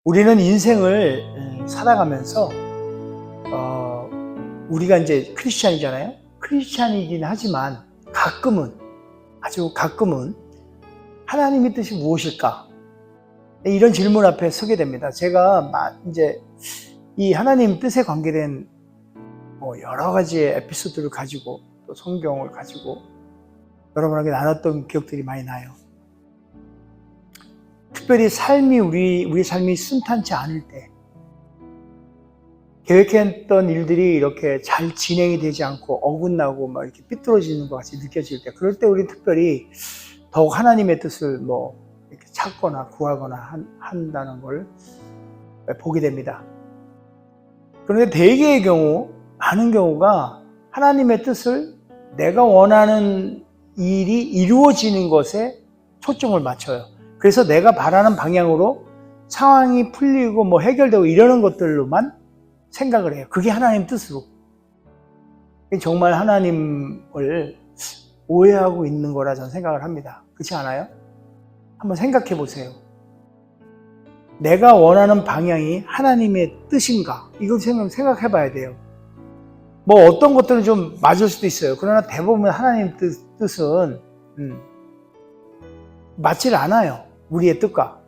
우리는 인생을 살아가면서 우리가 이제 크리스찬이잖아요. 크리스찬이긴 하지만 가끔은, 아주 가끔은 하나님의 뜻이 무엇일까? 이런 질문 앞에 서게 됩니다. 제가 이제 이 하나님 뜻에 관계된 여러 가지의 에피소드를 가지고 또 성경을 가지고 여러분에게 나눴던 기억들이 많이 나요. 특별히 우리 삶이 순탄치 않을 때, 계획했던 일들이 이렇게 잘 진행이 되지 않고 어긋나고 막 이렇게 삐뚤어지는 것 같이 느껴질 때, 그럴 때 우리는 특별히 더욱 하나님의 뜻을 이렇게 찾거나 구하거나 한다는 걸 보게 됩니다. 그런데 대개의 경우, 많은 경우가 하나님의 뜻을 내가 원하는 일이 이루어지는 것에 초점을 맞춰요. 그래서 내가 바라는 방향으로 상황이 풀리고 해결되고 이러는 것들로만 생각을 해요. 그게 하나님 뜻으로. 정말 하나님을 오해하고 있는 거라 저는 생각을 합니다. 그렇지 않아요? 한번 생각해 보세요. 내가 원하는 방향이 하나님의 뜻인가? 이걸 생각해 봐야 돼요. 어떤 것들은 좀 맞을 수도 있어요. 그러나 대부분 하나님 뜻은 맞질 않아요. 우리의 뜻과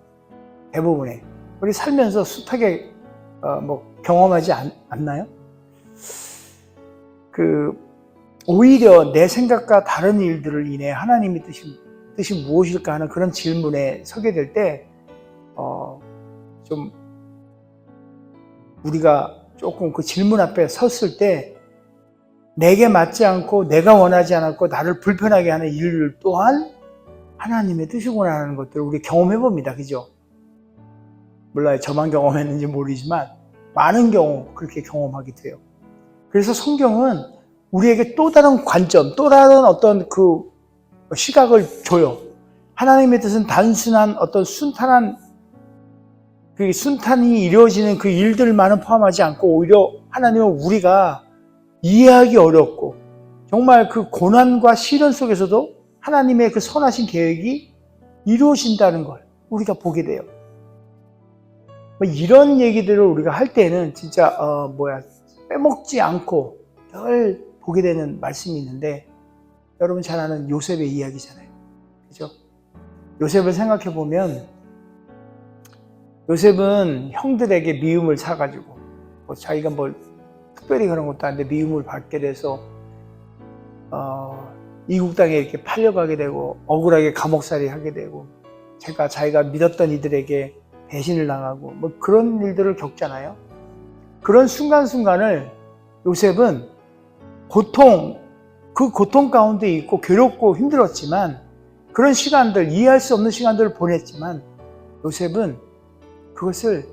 대부분의. 우리 살면서 숱하게 경험하지 않나요? 오히려 내 생각과 다른 일들을 인해 하나님의 뜻이 무엇일까 하는 그런 질문에 서게 될 때, 좀 우리가 조금 그 질문 앞에 섰을 때 내게 맞지 않고 내가 원하지 않았고 나를 불편하게 하는 일 또한 하나님의 뜻이구나 하는 것들을 우리 경험해 봅니다. 그죠? 몰라요. 저만 경험했는지 모르지만 많은 경우 그렇게 경험하게 돼요. 그래서 성경은 우리에게 또 다른 관점, 또 다른 어떤 그 시각을 줘요. 하나님의 뜻은 단순한 어떤 순탄히 이루어지는 그 일들만은 포함하지 않고, 오히려 하나님은 우리가 이해하기 어렵고 정말 그 고난과 시련 속에서도 하나님의 그 선하신 계획이 이루어진다는 걸 우리가 보게 돼요. 이런 얘기들을 우리가 할 때는 진짜 빼먹지 않고 늘 보게 되는 말씀이 있는데, 여러분 잘 아는 요셉의 이야기잖아요. 그죠? 요셉을 생각해 보면, 요셉은 형들에게 미움을 사가지고 자기가 특별히 그런 것도 아닌데 미움을 받게 돼서 이국 땅에 이렇게 팔려가게 되고 억울하게 감옥살이 하게 되고 자기가 믿었던 이들에게 배신을 당하고 그런 일들을 겪잖아요. 그런 순간순간을 요셉은 그 고통 가운데 있고 괴롭고 힘들었지만, 그런 시간들, 이해할 수 없는 시간들을 보냈지만 요셉은 그것을,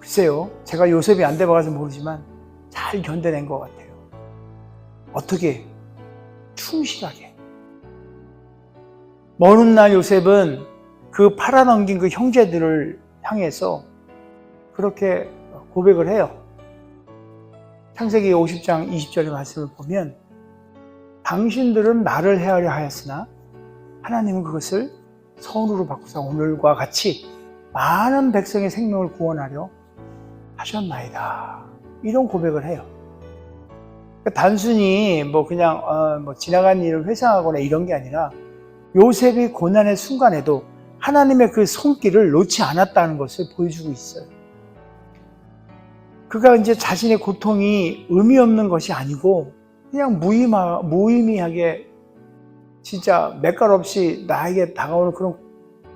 글쎄요, 제가 요셉이 안 돼봐서 모르지만 잘 견뎌낸 것 같아요. 어떻게? 충실하게. 먼 훗날 요셉은 그 팔아넘긴 그 형제들을 향해서 그렇게 고백을 해요. 창세기 50장 20절의 말씀을 보면, 당신들은 나를 해하려 하였으나 하나님은 그것을 선으로 바꾸사 오늘과 같이 많은 백성의 생명을 구원하려 하셨나이다. 이런 고백을 해요. 단순히 그냥 지나간 일을 회상하거나 이런 게 아니라, 요셉이 고난의 순간에도 하나님의 그 손길을 놓지 않았다는 것을 보여주고 있어요. 그가 이제 자신의 고통이 의미 없는 것이 아니고 그냥 무의미하게 진짜 맥갈 없이 나에게 다가오는 그런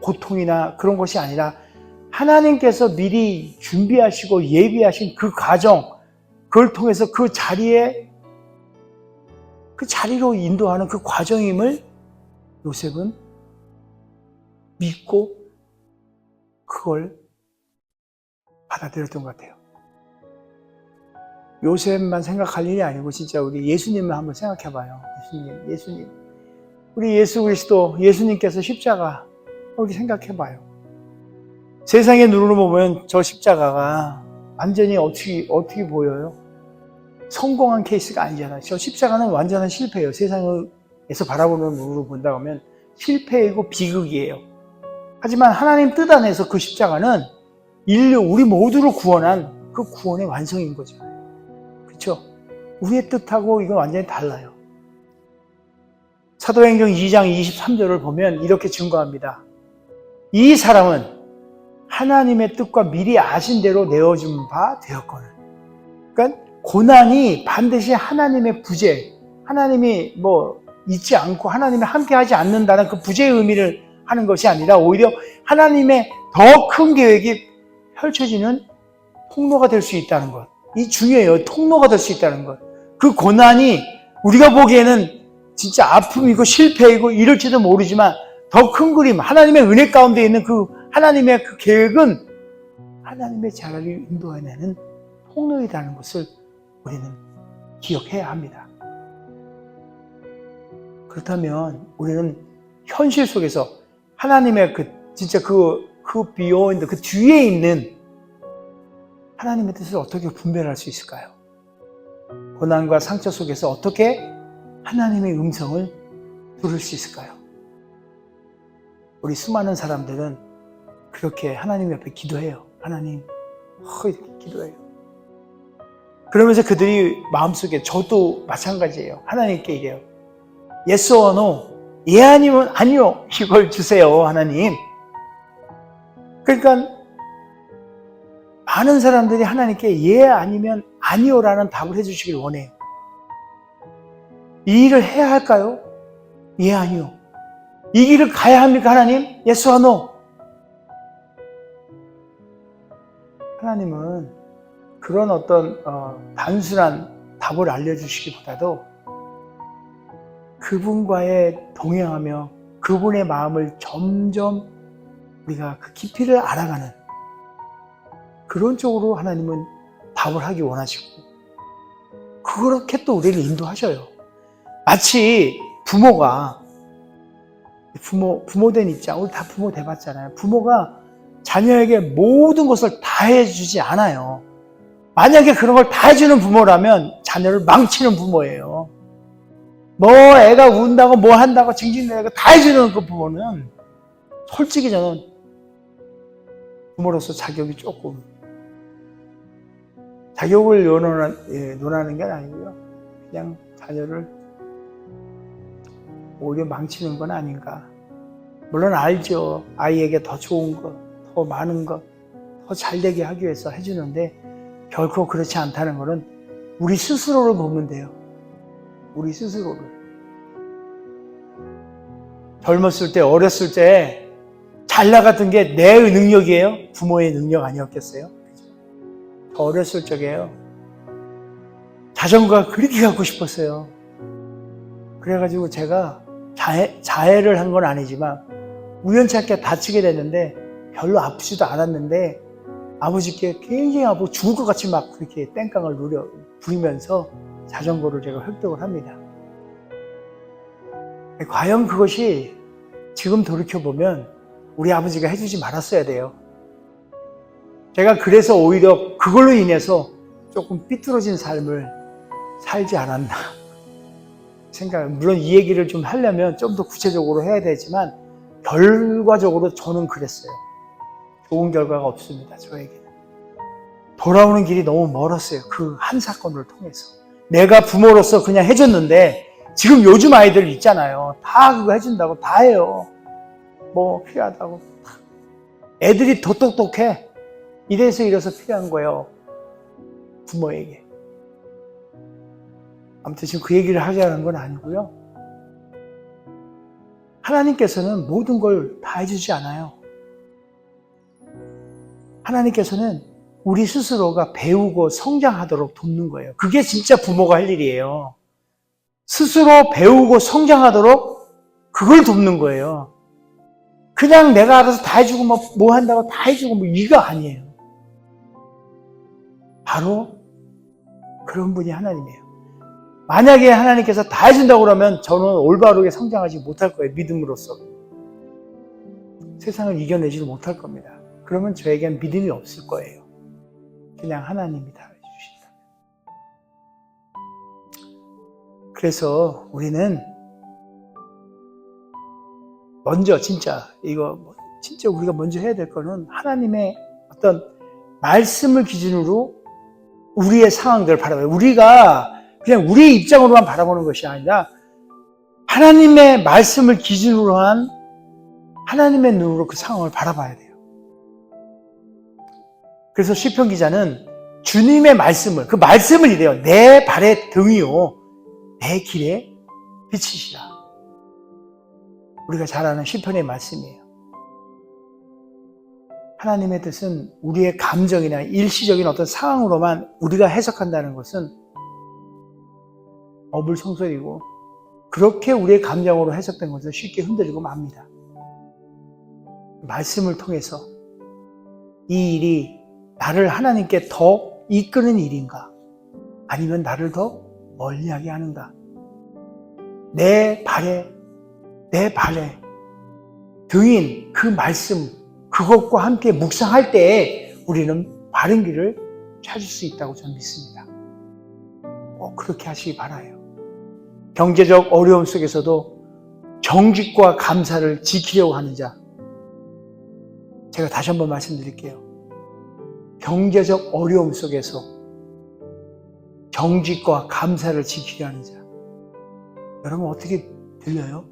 고통이나 그런 것이 아니라, 하나님께서 미리 준비하시고 예비하신 그 과정, 그걸 통해서 그 자리로 인도하는 그 과정임을 요셉은 믿고 그걸 받아들였던 것 같아요. 요셉만 생각할 일이 아니고 진짜 우리 예수님을 한번 생각해 봐요. 예수님. 우리 예수 그리스도, 예수님께서 십자가, 우리 생각해 봐요. 세상의 눈으로 보면 저 십자가가 완전히 어떻게 보여요? 성공한 케이스가 아니잖아요. 저 십자가는 완전한 실패예요. 세상에서 바라보는 눈으로 본다고 하면 실패이고 비극이에요. 하지만 하나님 뜻 안에서 그 십자가는 우리 모두를 구원한 그 구원의 완성인 거잖아요. 그렇죠? 우리의 뜻하고 이건 완전히 달라요. 사도행전 2장 23절을 보면 이렇게 증거합니다. 이 사람은 하나님의 뜻과 미리 아신 대로 내어준 바 되었거늘. 그러니까 고난이 반드시 하나님의 부재, 하나님이 있지 않고 하나님이 함께하지 않는다는 그 부재의 의미를 하는 것이 아니라 오히려 하나님의 더 큰 계획이 펼쳐지는 통로가 될 수 있다는 것. 이 중요해요. 통로가 될 수 있다는 것. 그 고난이 우리가 보기에는 진짜 아픔이고 실패이고 이럴지도 모르지만 더 큰 그림, 하나님의 은혜 가운데 있는 그 하나님의 그 계획은 하나님의 자라를 인도해내는 통로이라는 것을 우리는 기억해야 합니다. 그렇다면 우리는 현실 속에서 하나님의 진짜 그 비하인드, 그 뒤에 있는 하나님의 뜻을 어떻게 분별할 수 있을까요? 고난과 상처 속에서 어떻게 하나님의 음성을 들을 수 있을까요? 우리 수많은 사람들은 그렇게 하나님 옆에 기도해요. 하나님, 이렇게 기도해요. 그러면서 그들이 마음속에, 저도 마찬가지예요. 하나님께 얘기해요. Yes or no? 예 아니면 아니요. 이걸 주세요, 하나님. 그러니까 많은 사람들이 하나님께 예 아니면 아니요라는 답을 해주시길 원해요. 이 일을 해야 할까요? 예 아니요. 이 길을 가야 합니까, 하나님? Yes or no? 하나님은 그런 어떤 단순한 답을 알려주시기보다도 그분과의 동행하며 그분의 마음을 점점 우리가 그 깊이를 알아가는 그런 쪽으로 하나님은 답을 하기 원하시고 그렇게 또 우리를 인도하셔요. 마치 부모가 부모된 입장, 우리 다 부모 돼봤잖아요. 부모가 자녀에게 모든 것을 다 해주지 않아요. 만약에 그런 걸 다 해주는 부모라면 자녀를 망치는 부모예요. 애가 운다고 한다고 징징대고 다 해주는 그 부모는 솔직히 저는 부모로서 자격이 조금, 자격을 논하는 게 아니고요. 그냥 자녀를 오히려 망치는 건 아닌가. 물론 알죠. 아이에게 더 좋은 것, 더 많은 것, 더 잘되게 하기 위해서 해주는데 결코 그렇지 않다는 것은 우리 스스로를 보면 돼요. 우리 스스로를. 젊었을 때, 어렸을 때 잘 나갔던 게 내 능력이에요? 부모의 능력 아니었겠어요? 더 어렸을 적에요. 자전거가 그렇게 갖고 싶었어요. 그래가지고 제가 자해를 한 건 아니지만 우연찮게 다치게 됐는데 별로 아프지도 않았는데 아버지께 굉장히 아프고 죽을 것 같이 막 그렇게 땡깡을 부리면서 자전거를 제가 획득을 합니다. 과연 그것이 지금 돌이켜보면 우리 아버지가 해주지 말았어야 돼요. 제가 그래서 오히려 그걸로 인해서 조금 삐뚤어진 삶을 살지 않았나 생각. 물론 이 얘기를 좀 하려면 좀 더 구체적으로 해야 되지만 결과적으로 저는 그랬어요. 좋은 결과가 없습니다. 저에게는. 돌아오는 길이 너무 멀었어요. 그 한 사건을 통해서. 내가 부모로서 그냥 해줬는데 지금 요즘 아이들 있잖아요. 다 그거 해준다고 다 해요. 필요하다고. 애들이 더 똑똑해. 이래서 필요한 거예요. 부모에게. 아무튼 지금 그 얘기를 하자는 건 아니고요. 하나님께서는 모든 걸 다 해주지 않아요. 하나님께서는 우리 스스로가 배우고 성장하도록 돕는 거예요. 그게 진짜 부모가 할 일이에요. 스스로 배우고 성장하도록 그걸 돕는 거예요. 그냥 내가 알아서 다 해주고 뭐 한다고 다 해주고 이거 아니에요. 바로 그런 분이 하나님이에요. 만약에 하나님께서 다 해준다고 그러면 저는 올바르게 성장하지 못할 거예요. 믿음으로써. 세상을 이겨내지 못할 겁니다. 그러면 저에겐 믿음이 없을 거예요. 그냥 하나님이 다 해주신다. 그래서 우리는 먼저 진짜 우리가 먼저 해야 될 거는 하나님의 어떤 말씀을 기준으로 우리의 상황들을 바라봐요. 우리가 그냥 우리의 입장으로만 바라보는 것이 아니라 하나님의 말씀을 기준으로 한 하나님의 눈으로 그 상황을 바라봐야 돼요. 그래서 시편 기자는 주님의 말씀을, 그 말씀을 이래요. 내 발의 등이요, 내 길에 비치시라. 우리가 잘 아는 시편의 말씀이에요. 하나님의 뜻은 우리의 감정이나 일시적인 어떤 상황으로만 우리가 해석한다는 것은 어불성설이고, 그렇게 우리의 감정으로 해석된 것은 쉽게 흔들리고 맙니다. 말씀을 통해서 이 일이 나를 하나님께 더 이끄는 일인가? 아니면 나를 더 멀리하게 하는가? 내 발에 등인 그 말씀, 그것과 함께 묵상할 때에 우리는 바른 길을 찾을 수 있다고 저는 믿습니다. 그렇게 하시기 바라요. 경제적 어려움 속에서도 정직과 감사를 지키려고 하는 자, 제가 다시 한번 말씀드릴게요. 경제적 어려움 속에서 정직과 감사를 지키려 하는 자, 여러분 어떻게 들려요?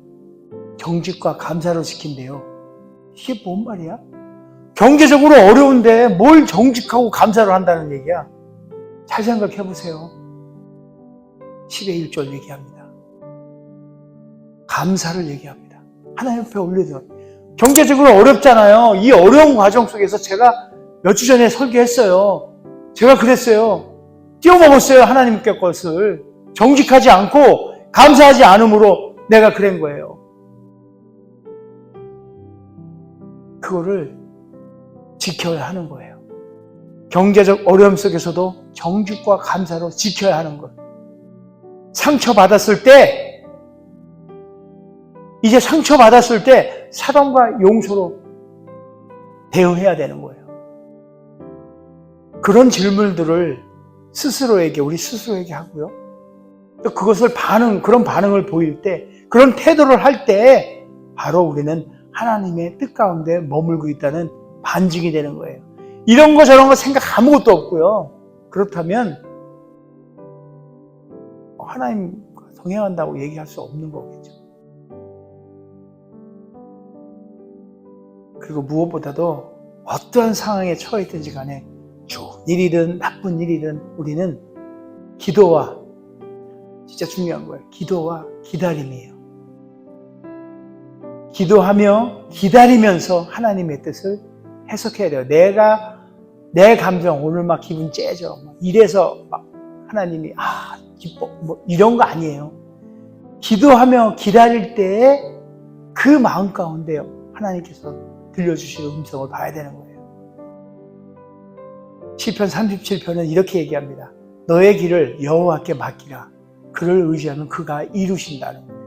정직과 감사를 지킨대요. 이게 뭔 말이야? 경제적으로 어려운데 뭘 정직하고 감사를 한다는 얘기야? 잘 생각해 보세요. 10의 1절 얘기합니다. 감사를 얘기합니다. 하나님 앞에 올려줘. 경제적으로 어렵잖아요. 이 어려운 과정 속에서 제가 몇 주 전에 설교했어요. 제가 그랬어요. 띄워먹었어요. 하나님께 것을. 정직하지 않고 감사하지 않음으로 내가 그런 거예요. 그거를 지켜야 하는 거예요. 경제적 어려움 속에서도 정직과 감사로 지켜야 하는 것. 상처받았을 때, 이제 상처받았을 때 사랑과 용서로 대응해야 되는 거예요. 그런 질문들을 우리 스스로에게 하고요. 또 그것을 그런 반응을 보일 때, 그런 태도를 할 때, 바로 우리는 하나님의 뜻 가운데 머물고 있다는 반증이 되는 거예요. 이런 거 저런 거 생각 아무것도 없고요. 그렇다면 하나님과 동행한다고 얘기할 수 없는 거겠죠. 그리고 무엇보다도 어떠한 상황에 처해 있든지 간에 좋은 일이든 나쁜 일이든 우리는 기도와, 진짜 중요한 거예요. 기도와 기다림이에요. 기도하며 기다리면서 하나님의 뜻을 해석해야 돼요. 내 감정, 오늘 막 기분 째져. 이래서 막 하나님이, 기뻐. 이런 거 아니에요. 기도하며 기다릴 때에 그 마음 가운데 하나님께서 들려주시는 음성을 봐야 되는 거예요. 시편 37편은 이렇게 얘기합니다. 너의 길을 여호와께 맡기라. 그를 의지하면 그가 이루신다는 거예요.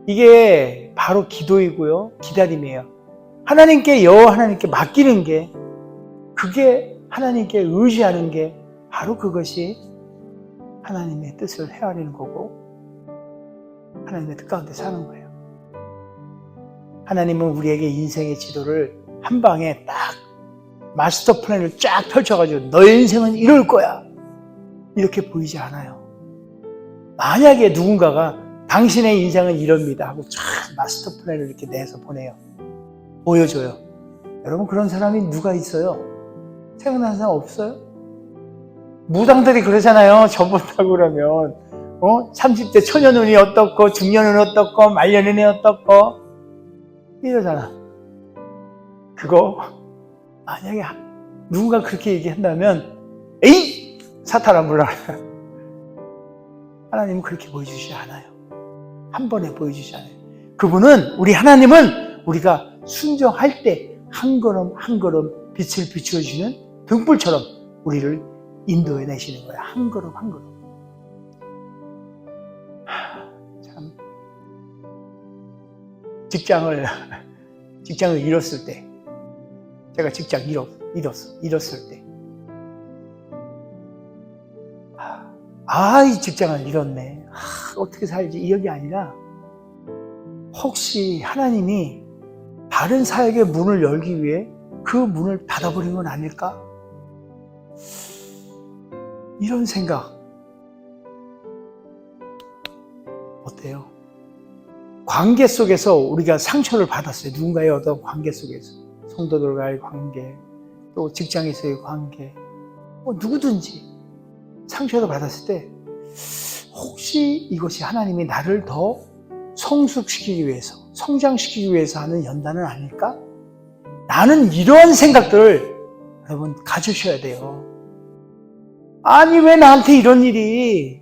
이게 바로 기도이고요. 기다림이에요. 하나님께 맡기는 게, 그게 하나님께 의지하는 게 바로 그것이 하나님의 뜻을 헤아리는 거고 하나님의 뜻 가운데 사는 거예요. 하나님은 우리에게 인생의 지도를 한 방에 딱 마스터 플랜을 쫙 펼쳐가지고 너의 인생은 이럴 거야 이렇게 보이지 않아요. 만약에 누군가가 당신의 인생은 이럽니다 하고 쫙 마스터 플랜을 이렇게 내서 보여줘요. 여러분, 그런 사람이 누가 있어요? 생각나는 사람 없어요? 무당들이 그러잖아요. 접었다고 그러면 30대 초년운이 어떻고 중년운이 어떻고 말년운이 어떻고 이러잖아. 그거 만약에 누군가 그렇게 얘기한다면 에이! 사탄아 물러라. 하나님은 그렇게 보여주시지 않아요. 한 번에 보여주시지 않아요. 하나님은 우리가 순종할 때 한 걸음 한 걸음 빛을 비추어주는 등불처럼 우리를 인도해 내시는 거예요. 한 걸음 한 걸음. 참, 직장을 잃었을 때, 제가 직장 잃었을 때, 이 직장을 잃었네. 어떻게 살지? 이게 아니라, 혹시 하나님이 다른 사역의 문을 열기 위해 그 문을 닫아버린 건 아닐까? 이런 생각 어때요? 관계 속에서 우리가 상처를 받았어요. 누군가의 어떤 관계 속에서. 성도들과의 관계, 또 직장에서의 관계, 누구든지 상처를 받았을 때 혹시 이것이 하나님이 나를 더 성숙시키기 위해서, 성장시키기 위해서 하는 연단은 아닐까? 나는 이러한 생각들을 여러분 가지셔야 돼요. 아니 왜 나한테 이런 일이,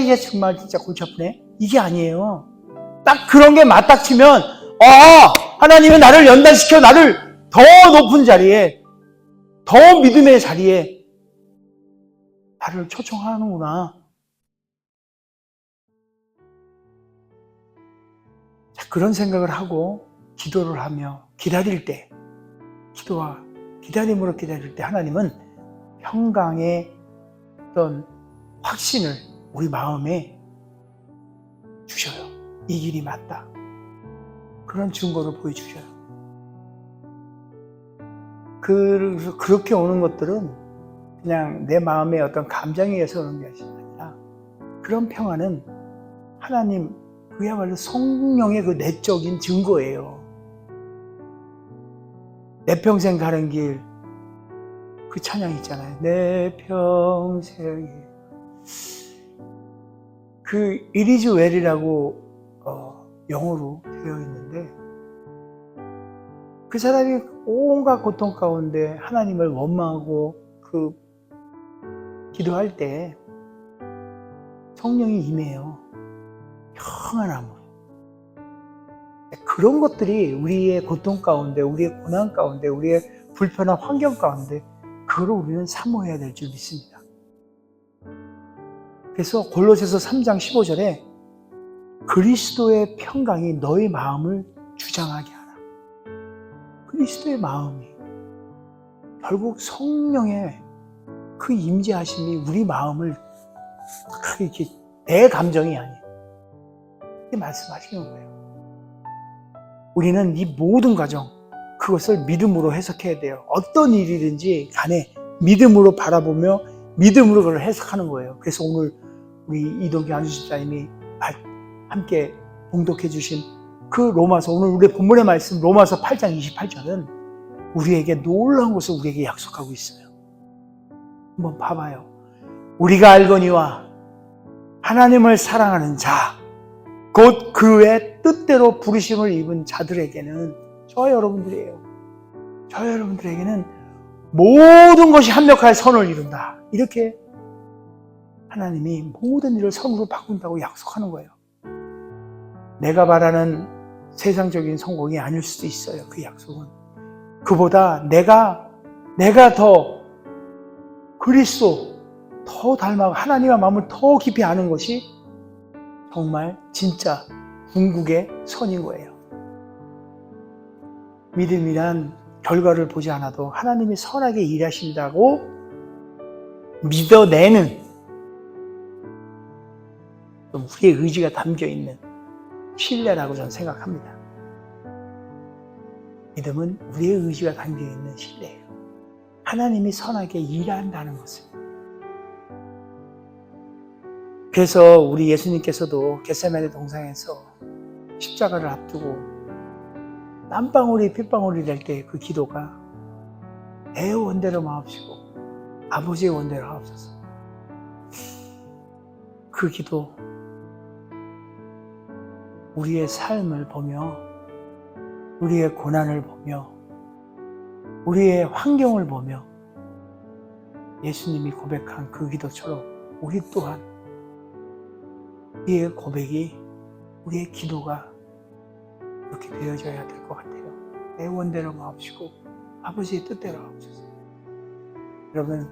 이게 정말 진짜 골치 아프네. 이게 아니에요. 딱 그런 게 맞닥치면 하나님은 나를 연단시켜 나를 더 높은 자리에, 더 믿음의 자리에 나를 초청하는구나. 자, 그런 생각을 하고 기도를 하며 기다릴 때, 기도와 기다림으로 기다릴 때 하나님은 평강의 어떤 확신을 우리 마음에 주셔요. 이 길이 맞다. 그런 증거를 보여주셔요. 그렇게 오는 것들은 그냥 내 마음의 어떤 감정에 의해서 오는 것이 아니라, 그런 평화는 하나님 그야말로 성령의 그 내적인 증거예요. 내 평생 가는 길, 그 찬양 있잖아요. 내 평생에. 그 It is well이라고 영어로 되어 있는데, 그 사람이 온갖 고통 가운데 하나님을 원망하고 기도할 때 성령이 임해요. 평안함으로. 그런 것들이 우리의 고통 가운데, 우리의 고난 가운데, 우리의 불편한 환경 가운데, 그걸 우리는 사모해야 될 줄 믿습니다. 그래서 골로새서 3장 15절에 그리스도의 평강이 너희 마음을 주장하게 하라. 그리스도의 마음이, 결국 성령의 그 임재하심이 우리 마음을 이렇게, 내 감정이 아니에요. 이렇게 말씀하시는 거예요. 우리는 이 모든 과정, 그것을 믿음으로 해석해야 돼요. 어떤 일이든지 간에 믿음으로 바라보며 믿음으로 그걸 해석하는 거예요. 그래서 오늘 우리 이동기 안수집사님이 함께 봉독해 주신 그 로마서, 오늘 우리 본문의 말씀 로마서 8장 28절은 우리에게 놀라운 것을 우리에게 약속하고 있어요. 한번 봐봐요. 우리가 알거니와 하나님을 사랑하는 자, 곧 그의 뜻대로 부르심을 입은 자들에게는, 저와 여러분들이에요. 저와 여러분들에게는 모든 것이 합력하여 선을 이룬다. 이렇게 하나님이 모든 일을 선으로 바꾼다고 약속하는 거예요. 내가 바라는 세상적인 성공이 아닐 수도 있어요. 그 약속은. 그보다 내가 더 그리스도 더 닮아가고 하나님의 마음을 더 깊이 아는 것이 정말 진짜 궁극의 선인 거예요. 믿음이란 결과를 보지 않아도 하나님이 선하게 일하신다고 믿어내는, 우리의 의지가 담겨있는 신뢰라고 저는 생각합니다. 믿음은 우리의 의지가 담겨있는 신뢰예요. 하나님이 선하게 일한다는 것을. 그래서 우리 예수님께서도 겟세마네 동상에서 십자가를 앞두고 땀방울이 핏방울이 될 때 그 기도가 내 원대로 마옵시고 아버지의 원대로 하옵소서. 그 기도, 우리의 삶을 보며, 우리의 고난을 보며, 우리의 환경을 보며 예수님이 고백한 그 기도처럼 우리 또한 우리의 고백이, 우리의 기도가 그렇게 되어져야 될 것 같아요. 내 원대로 마옵시고 아버지의 뜻대로 하옵소서. 여러분,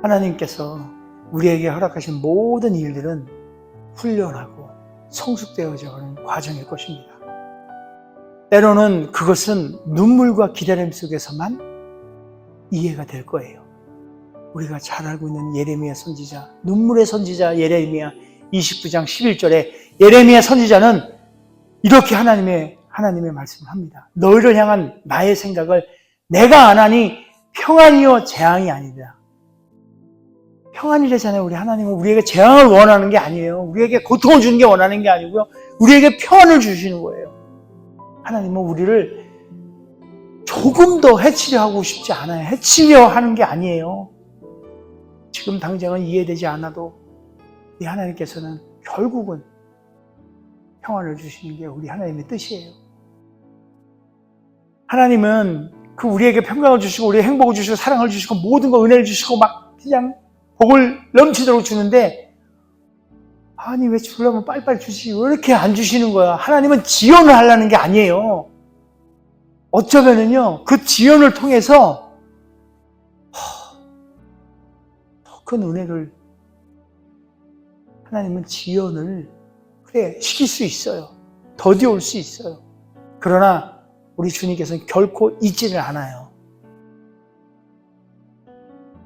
하나님께서 우리에게 허락하신 모든 일들은 훈련하고 성숙되어져 가는 과정일 것입니다. 때로는 그것은 눈물과 기다림 속에서만 이해가 될 거예요. 우리가 잘 알고 있는 예레미야 선지자, 눈물의 선지자 예레미야 29장 11절에 예레미야 선지자는 이렇게 하나님의 하나님의 말씀을 합니다. 너희를 향한 나의 생각을 내가 안 하니 평안이요 재앙이 아니라. 평안이래잖아요. 우리 하나님은 우리에게 재앙을 원하는 게 아니에요. 우리에게 고통을 주는 게 원하는 게 아니고요. 우리에게 평안을 주시는 거예요. 하나님은 우리를 조금 더 해치려 하고 싶지 않아요. 해치려 하는 게 아니에요. 지금 당장은 이해되지 않아도 우리 하나님께서는 결국은 평안을 주시는 게 우리 하나님의 뜻이에요. 하나님은 그 우리에게 평강을 주시고 우리의 행복을 주시고 사랑을 주시고 모든 거 은혜를 주시고 막 그냥 복을 넘치도록 주는데 아니 왜 주려면 빨리빨리 주시지 왜 이렇게 안 주시는 거야. 하나님은 지연을 하려는 게 아니에요. 어쩌면은요 그 지연을 통해서 더 큰 은혜를 하나님은 지연을 그래 시킬 수 있어요. 더디올 수 있어요. 그러나 우리 주님께서는 결코 잊지를 않아요.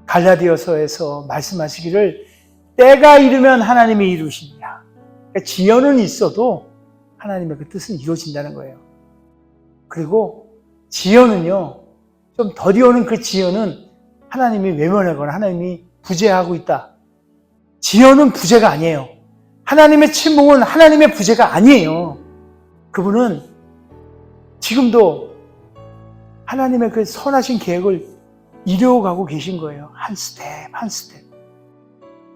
갈라디아서에서 말씀하시기를 때가 이르면 하나님이 이루시리라. 그러니까 지연은 있어도 하나님의 그 뜻은 이루어진다는 거예요. 그리고 지연은요 좀 더디오는 그 지연은 하나님이 외면하거나 하나님이 부재하고 있다. 지연은 부재가 아니에요. 하나님의 침묵은 하나님의 부재가 아니에요. 그분은 지금도 하나님의 그 선하신 계획을 이루어가고 계신 거예요. 한 스텝 한 스텝.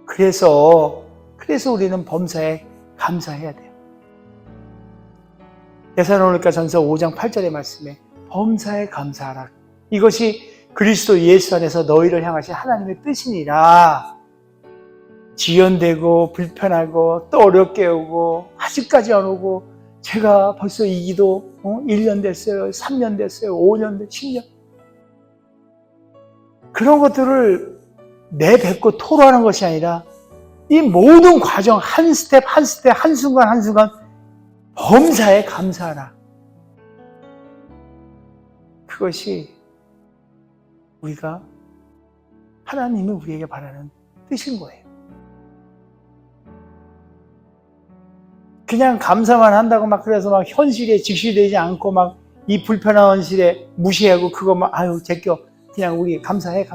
그래서 우리는 범사에 감사해야 돼요. 데살로니가전서 5장 8절의 말씀에 범사에 감사하라. 이것이 그리스도 예수 안에서 너희를 향하신 하나님의 뜻이니라. 지연되고 불편하고 또 어렵게 오고 아직까지 안 오고 제가 벌써 이 기도 1년 됐어요. 3년 됐어요. 5년 됐어요. 10년. 그런 것들을 내뱉고 토로하는 것이 아니라 이 모든 과정 한 스텝 한 스텝 한순간 한순간 범사에 감사하라. 그것이 우리가 하나님이 우리에게 바라는 뜻인 거예요. 그냥 감사만 한다고 막 그래서 막 현실에 직시되지 않고 막 이 불편한 현실에 무시하고 그거 막 아유 제껴 그냥 우리 감사해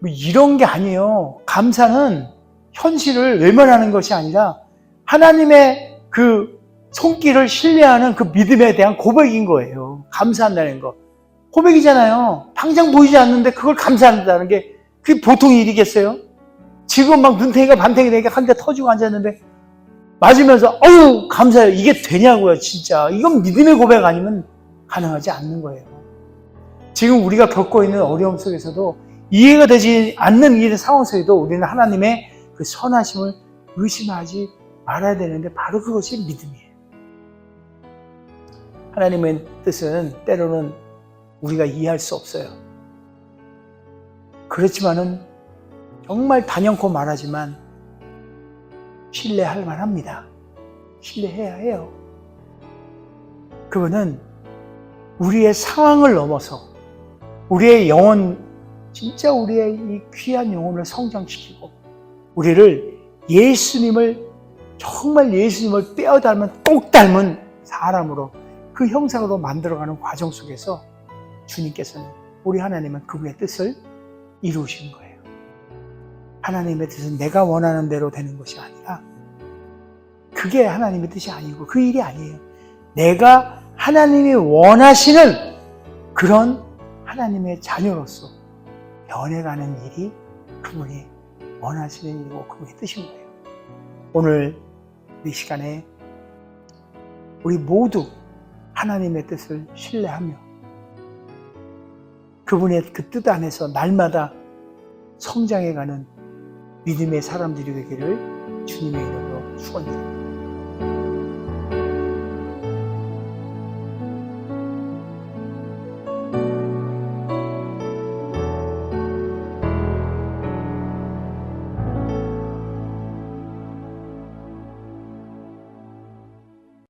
뭐 이런 게 아니에요. 감사는 현실을 외면하는 것이 아니라 하나님의 그 손길을 신뢰하는 그 믿음에 대한 고백인 거예요. 감사한다는 거. 고백이잖아요. 당장 보이지 않는데 그걸 감사한다는 게 그게 보통 일이겠어요? 지금 막 눈탱이가 반탱이 되니까 한 대 터지고 앉았는데 맞으면서 어우 감사해요. 이게 되냐고요 진짜. 이건 믿음의 고백 아니면 가능하지 않는 거예요. 지금 우리가 겪고 있는 어려움 속에서도 이해가 되지 않는 이 상황 속에도 우리는 하나님의 그 선하심을 의심하지 말아야 되는데 바로 그것이 믿음이에요. 하나님의 뜻은 때로는 우리가 이해할 수 없어요. 그렇지만은 정말 단연코 말하지만 신뢰할 만합니다. 신뢰해야 해요. 그분은 우리의 상황을 넘어서 우리의 영혼, 진짜 우리의 이 귀한 영혼을 성장시키고 우리를 정말 예수님을 뼈 닮은 꼭 닮은 사람으로 그 형상으로 만들어가는 과정 속에서 주님께서는 우리 하나님은 그분의 뜻을 이루신 거예요. 하나님의 뜻은 내가 원하는 대로 되는 것이 아니라 그게 하나님의 뜻이 아니고 그 일이 아니에요. 내가 하나님이 원하시는 그런 하나님의 자녀로서 변해가는 일이 그분이 원하시는 일이고 그분의 뜻인 거예요. 오늘 이 시간에 우리 모두 하나님의 뜻을 신뢰하며 그분의 그 뜻 안에서 날마다 성장해가는 믿음의 사람들이 되기를 주님의 이름으로 축원드립니다.